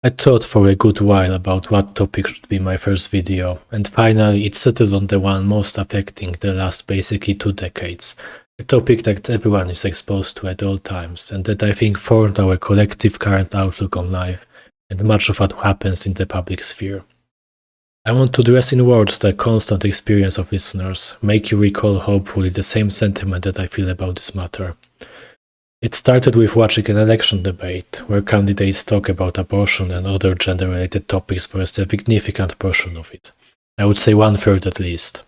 I thought for a good while about what topic should be my first video, and finally it settled on the one most affecting the last basically 2 decades, a topic that everyone is exposed to at all times, and that I think formed our collective current outlook on life, and much of what happens in the public sphere. I want to dress in words the constant experience of listeners, make you recall hopefully the same sentiment that I feel about this matter. It started with watching an election debate, where candidates talk about abortion and other gender-related topics for a significant portion of it. I would say 1/3 at least.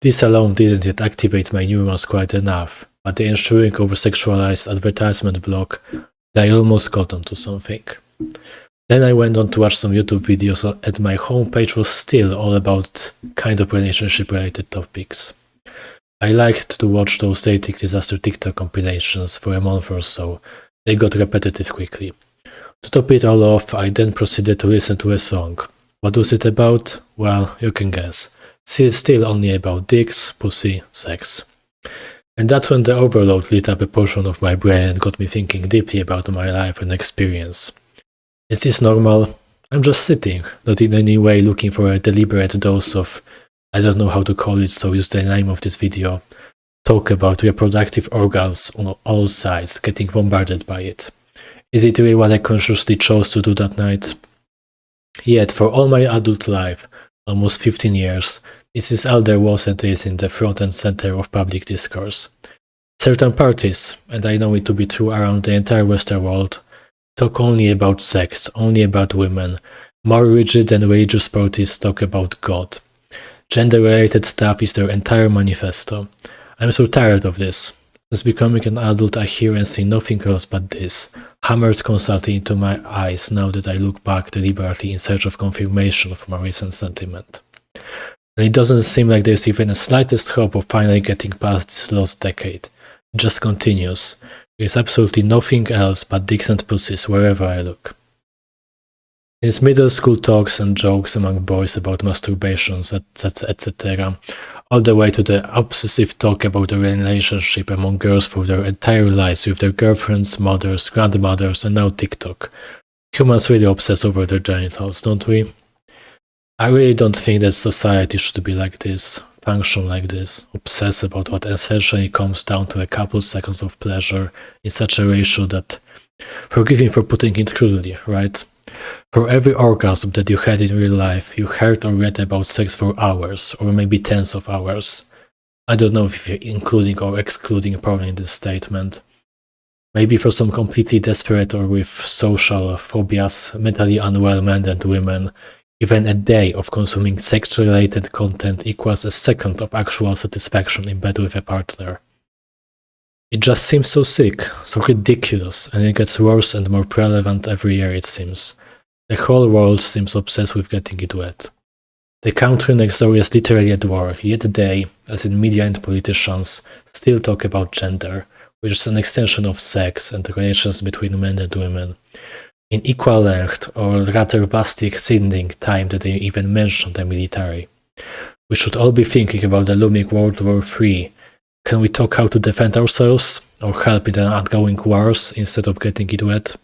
This alone didn't yet activate my neurons quite enough, but the ensuing over-sexualized advertisement block, I almost got onto something. Then I went on to watch some YouTube videos and my homepage was still all about kind of relationship-related topics. I liked to watch those dating disaster TikTok compilations for a month or so. They got repetitive quickly. To top it all off, I then proceeded to listen to a song. What was it about? Well, you can guess. Still only about dicks, pussy, sex. And that's when the overload lit up a portion of my brain and got me thinking deeply about my life and experience. Is this normal? I'm just sitting, not in any way looking for a deliberate dose of, I don't know how to call it, so use the name of this video, talk about reproductive organs on all sides, getting bombarded by it. Is it really what I consciously chose to do that night? Yet, for all my adult life, almost 15 years, this is all there was and is in the front and center of public discourse. Certain parties, and I know it to be true around the entire Western world, talk only about sex, only about women. More rigid than religious parties talk about God. Gender-related stuff is their entire manifesto. I'm so tired of this. Since becoming an adult, I hear and see nothing else but this, hammered constantly into my eyes now that I look back deliberately in search of confirmation of my recent sentiment. And it doesn't seem like there's even the slightest hope of finally getting past this lost decade. It just continues. There's absolutely nothing else but dicks and pussies wherever I look. Since middle school talks and jokes among boys about masturbations, etc., all the way to the obsessive talk about the relationship among girls for their entire lives with their girlfriends, mothers, grandmothers, and now TikTok. Humans really obsess over their genitals, don't we? I really don't think that society should be like this, function like this, obsess about what essentially comes down to a couple seconds of pleasure in such a ratio that, forgive me for putting it crudely, right? For every orgasm that you had in real life, you heard or read about sex for hours, or maybe tens of hours. I don't know if you're including or excluding porn in this statement. Maybe for some completely desperate or with social phobias, mentally unwell men and women, even a day of consuming sex-related content equals a second of actual satisfaction in bed with a partner. It just seems so sick, so ridiculous, and it gets worse and more prevalent every year it seems. The whole world seems obsessed with getting it wet. The country next door is literally at war, yet they, as in media and politicians, still talk about gender, which is an extension of sex and relations between men and women, in equal length, or rather vastly exceeding time that they even mention the military. We should all be thinking about the looming World War III. Can we talk how to defend ourselves, or help in the ongoing wars instead of getting it wet?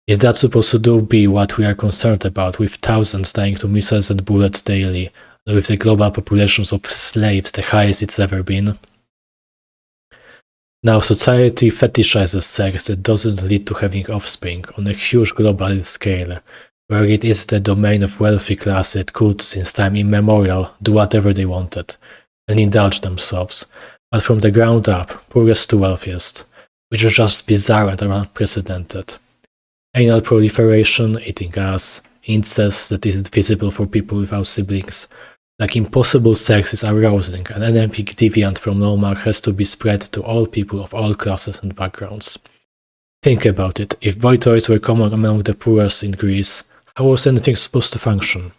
Is that supposed to be what we are concerned about, with thousands dying to missiles and bullets daily, and with the global populations of slaves the highest it's ever been? Now society fetishizes sex that doesn't lead to having offspring on a huge global scale, where it is the domain of wealthy class that could, since time immemorial, do whatever they wanted, and indulge themselves, but from the ground up, poorest to wealthiest, which is just bizarre and unprecedented. Anal proliferation, eating ass, incest that isn't visible for people without siblings. Like impossible sex is arousing, and an epic deviant from normal has to be spread to all people of all classes and backgrounds. Think about it, if boy toys were common among the poorest in Greece, how was anything supposed to function?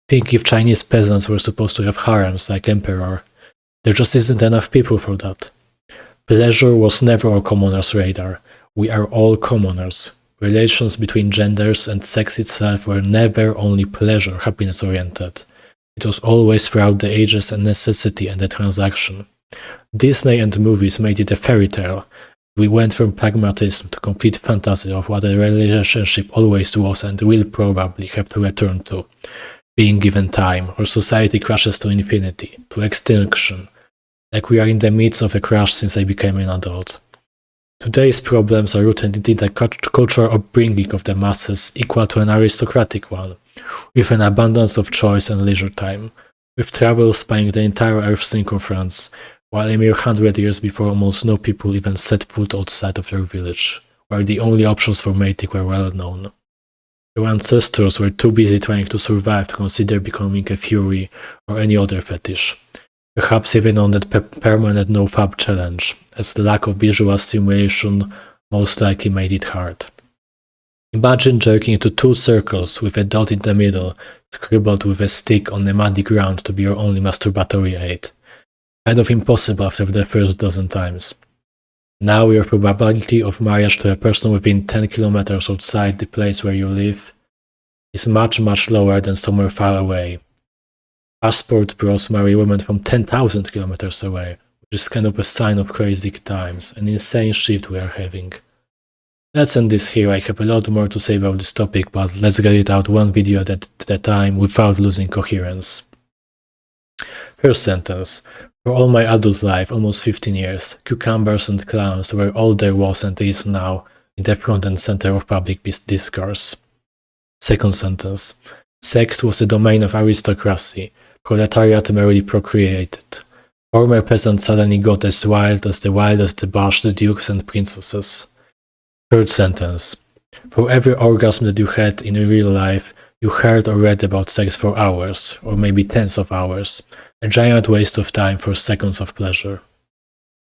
Think if Chinese peasants were supposed to have harems like emperor. There just isn't enough people for that. Pleasure was never on commoners' radar. We are all commoners. Relations between genders and sex itself were never only pleasure, happiness oriented. It was always throughout the ages a necessity and a transaction. Disney and movies made it a fairy tale, We went from pragmatism to complete fantasy of what a relationship always was and will probably have to return to, being given time, or society crashes to infinity, to extinction, like we are in the midst of a crash since I became an adult. Today's problems are rooted in the cultural upbringing of the masses equal to an aristocratic one, with an abundance of choice and leisure time, with travel spanning the entire Earth's circumference, while a mere 100 years before almost no people even set foot outside of their village, where the only options for mating were well known. Their ancestors were too busy trying to survive to consider becoming a fury or any other fetish, perhaps even on that permanent no-fab challenge, as the lack of visual stimulation most likely made it hard. Imagine jerking into 2 circles with a dot in the middle, scribbled with a stick on the muddy ground to be your only masturbatory aid. Kind of impossible after the first dozen times. Now your probability of marriage to a person within 10 kilometers outside the place where you live is much lower than somewhere far away. Passport bros marry women from 10,000 kilometers away, which is kind of a sign of crazy times, an insane shift we are having. Let's end this here. I have a lot more to say about this topic, but let's get it out one video at a time without losing coherence. First sentence. For all my adult life, almost 15 years, cucumbers and clams were all there was and is now in the front and center of public discourse. Second sentence. Sex was the domain of aristocracy. Proletariat merely procreated. Former peasants suddenly got as wild as the wildest debouched dukes and princesses. Third sentence. For every orgasm that you had in real life, you heard or read about sex for hours, or maybe tens of hours. A giant waste of time for seconds of pleasure.